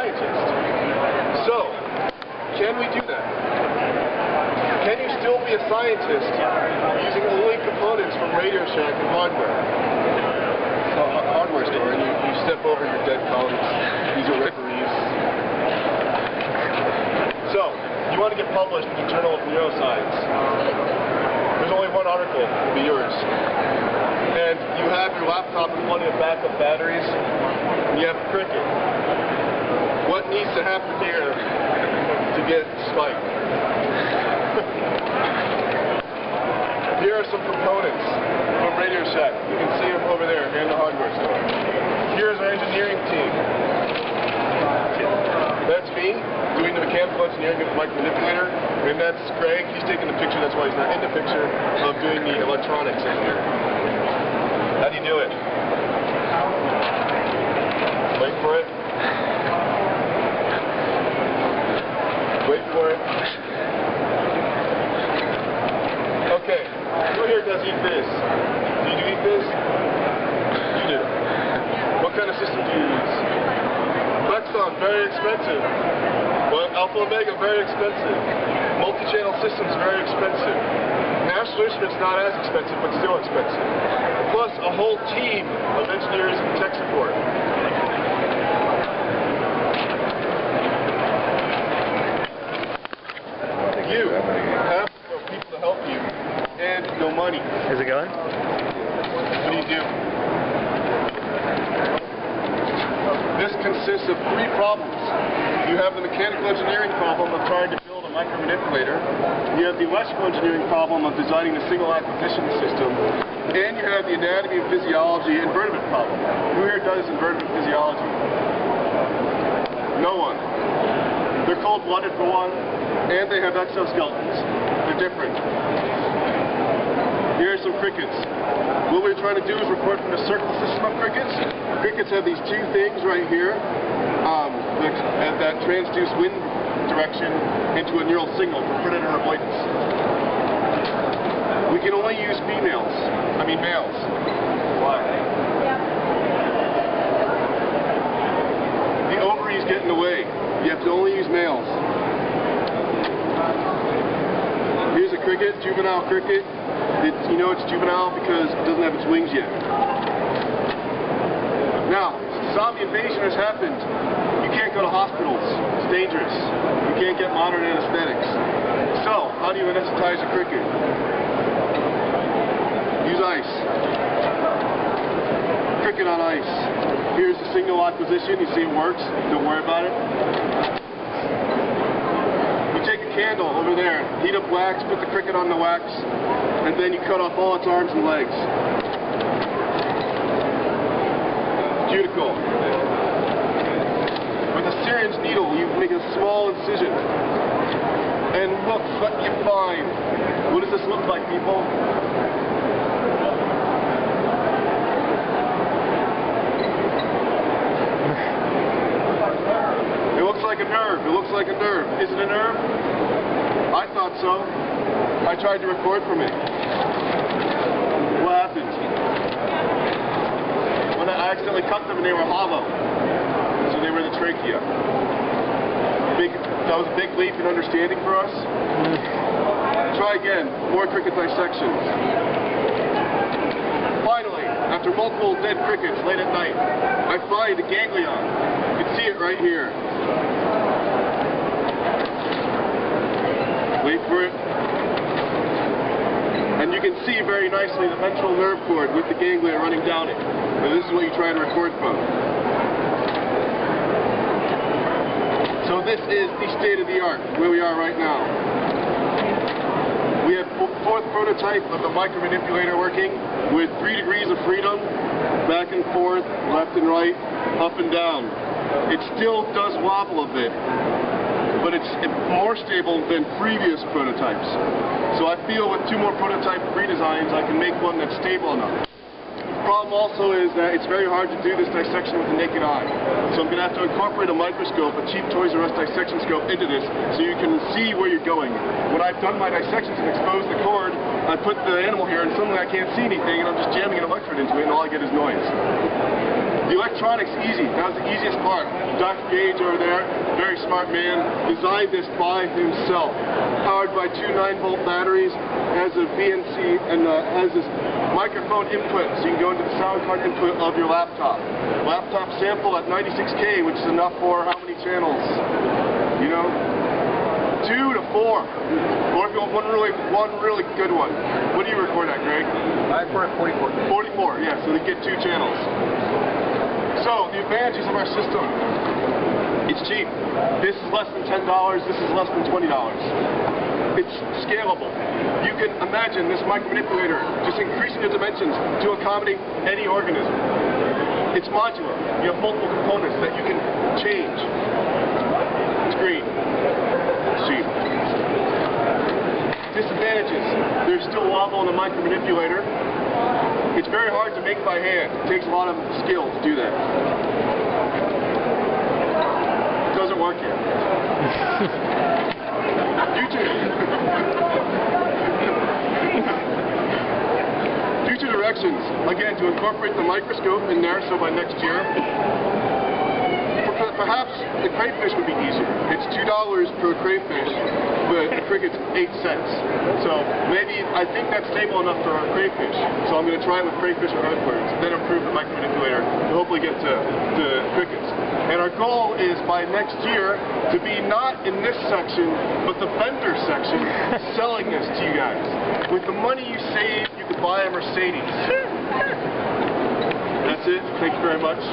scientist. So, can we do that? Can you still be a scientist using only components from Radio Shack and hardware? Hardware store, and you step over your dead colleagues. These are referees. So, you want to get published in the Journal of Neuroscience. There's only one article, it'll be yours. And you have your laptop with plenty of backup batteries, and you have a Cricket. What needs to happen here to get spiked? Here are some components from Radio Shack. You can see them over there in the hardware store. Here's our engineering team. That's me doing the mechanical engineering of the micromanipulator, and that's Greg. He's taking the picture, that's why he's not in the picture, of doing the electronics in here. How do you do it? Wait for it. Wait for it. Okay, who here does eFiz? Do you do eFiz? You do. What kind of system do you use? Plexon, very expensive. Well, Alpha Omega, very expensive. Multi-channel systems, very expensive. National Instruments, not as expensive, but still expensive. Plus a whole team of engineers and tech support. You have people to help you, and no money. Is it going? What do you do? This consists of three problems. You have the mechanical engineering problem of trying to build a micromanipulator. You have the electrical engineering problem of designing the signal acquisition system. And you have the anatomy and physiology invertebrate problem. Who here does invertebrate physiology? No one. They're cold-blooded for one, and they have exoskeletons. They're different. Here are some crickets. What we're trying to do is record from the circle system of crickets. Crickets have these two things right here that transduce wind direction into a neural signal for predator avoidance. We can only use males. Why? The ovaries get in the way. You have to only use males. Here's a cricket, juvenile cricket. You know it's juvenile because it doesn't have its wings yet. Now, zombie invasion has happened. You can't go to hospitals. It's dangerous. You can't get modern anesthetics. So, how do you anesthetize a cricket? Use ice. Cricket on ice. Here's the signal acquisition. You see it works. Don't worry about it. You take a candle over there, heat up wax, put the cricket on the wax, and then you cut off all its arms and legs. Cuticle. With a syringe needle, you make a small incision. And look what you find. What does this look like, people? It looks like a nerve. It looks like a nerve. Is it a nerve? I thought so. I tried to record from it. What happened? When I accidentally cut them and they were hollow. So they were the trachea. That was a big leap in understanding for us. Try again. More cricket dissections. Finally, after multiple dead crickets late at night, I find a ganglion. You can see it right here. Wait for it. And you can see very nicely the ventral nerve cord with the ganglia running down it. And this is what you try to record from. So this is the state of the art, where we are right now. We have fourth prototype of the micromanipulator working with 3 degrees of freedom, back and forth, left and right, up and down. It still does wobble a bit, but it's more stable than previous prototypes. So I feel with 2 more prototype redesigns, I can make one that's stable enough. The problem also is that it's very hard to do this dissection with the naked eye. So I'm going to have to incorporate a microscope, a cheap Toys R Us dissection scope, into this so you can see where you're going. When I've done my dissections and exposed the cord, I put the animal here and suddenly I can't see anything and I'm just jamming an electrode into it and all I get is noise. The electronics easy. That was the easiest part. Dr. Gage over there, very smart man, designed this by himself. Powered by two 9-volt batteries, has a BNC, and has this microphone input, so you can go into the sound card input of your laptop. Laptop sample at 96K, which is enough for how many channels? You know? 2 to 4. Or if you want one really good one. What do you record at, Greg? I record at 44. 44, yeah, so they get 2 channels. So, the advantages of our system. It's cheap. This is less than $10, this is less than $20. It's scalable. You can imagine this micromanipulator just increasing the dimensions to accommodate any organism. It's modular. You have multiple components that you can change. It's green. It's cheap. Disadvantages. There's still wobble in the micromanipulator. It's very hard to make by hand. It takes a lot of skill to do that. It doesn't work yet. Future directions. Again, to incorporate the microscope in there, so by next year, perhaps the crayfish would be easier. It's $2 per crayfish, but the cricket's 8 cents. So maybe, I think that's stable enough for our crayfish. So I'm going to try it with crayfish or earthworms, then improve the micromanipulator to hopefully get to crickets. And our goal is by next year to be not in this section, but the vendor section, selling this to you guys. With the money you save, you could buy a Mercedes. That's it. Thank you very much.